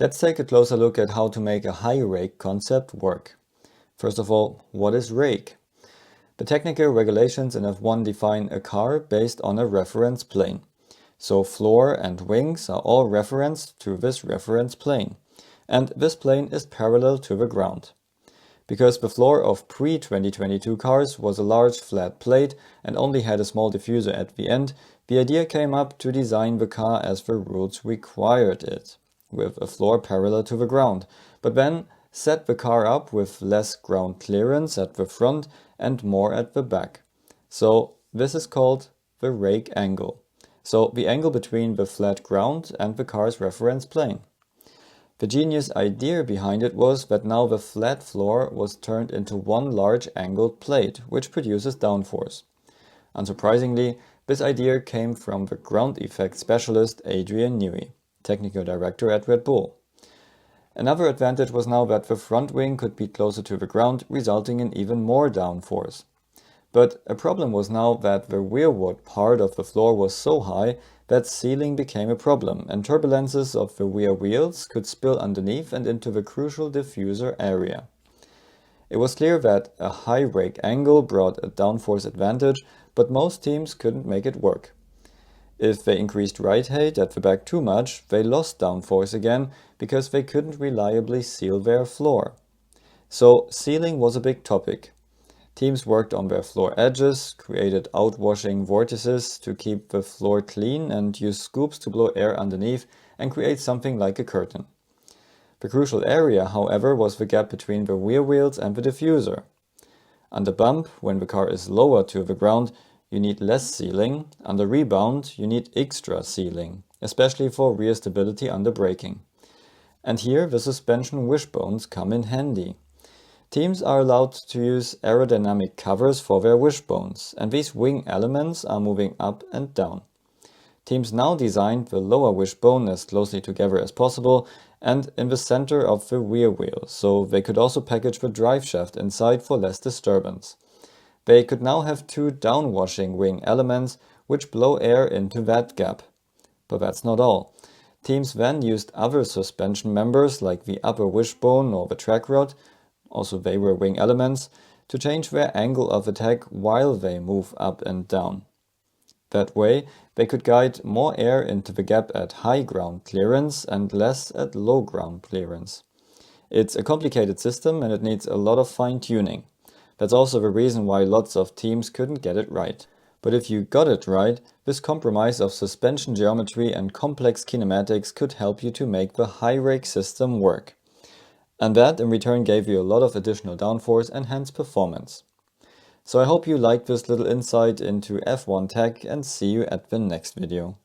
Let's take a closer look at how to make a high rake concept work. First of all, what is rake? The technical regulations in F1 define a car based on a reference plane. So floor and wings are all referenced to this reference plane. And this plane is parallel to the ground. Because the floor of pre-2022 cars was a large flat plate and only had a small diffuser at the end, the idea came up to design the car as the rules required it, with a floor parallel to the ground, but then set the car up with less ground clearance at the front and more at the back. So this is called the rake angle. So the angle between the flat ground and the car's reference plane. The genius idea behind it was that now the flat floor was turned into one large angled plate, which produces downforce. Unsurprisingly, this idea came from the ground effect specialist Adrian Newey, technical director at Red Bull. Another advantage was now that the front wing could be closer to the ground, resulting in even more downforce. But a problem was now that the rearward part of the floor was so high that sealing became a problem, and turbulences of the rear wheels could spill underneath and into the crucial diffuser area. It was clear that a high rake angle brought a downforce advantage, but most teams couldn't make it work. If they increased ride height at the back too much, they lost downforce again because they couldn't reliably seal their floor. So sealing was a big topic. Teams worked on their floor edges, created outwashing vortices to keep the floor clean, and used scoops to blow air underneath and create something like a curtain. The crucial area, however, was the gap between the rear wheels and the diffuser. Under bump, when the car is lower to the ground, you need less sealing. Under rebound, you need extra sealing, especially for rear stability under braking. And here the suspension wishbones come in handy. Teams are allowed to use aerodynamic covers for their wishbones, and these wing elements are moving up and down. Teams now designed the lower wishbone as closely together as possible and in the center of the rear wheel, so they could also package the drive shaft inside for less disturbance. They could now have two downwashing wing elements which blow air into that gap. But that's not all. Teams then used other suspension members like the upper wishbone or the track rod, also they were wing elements, to change their angle of attack while they move up and down. That way, they could guide more air into the gap at high ground clearance and less at low ground clearance. It's a complicated system and it needs a lot of fine-tuning. That's also the reason why lots of teams couldn't get it right. But if you got it right, this compromise of suspension geometry and complex kinematics could help you to make the high rake system work. And that in return gave you a lot of additional downforce and hence performance. So I hope you liked this little insight into F1 tech and see you at the next video.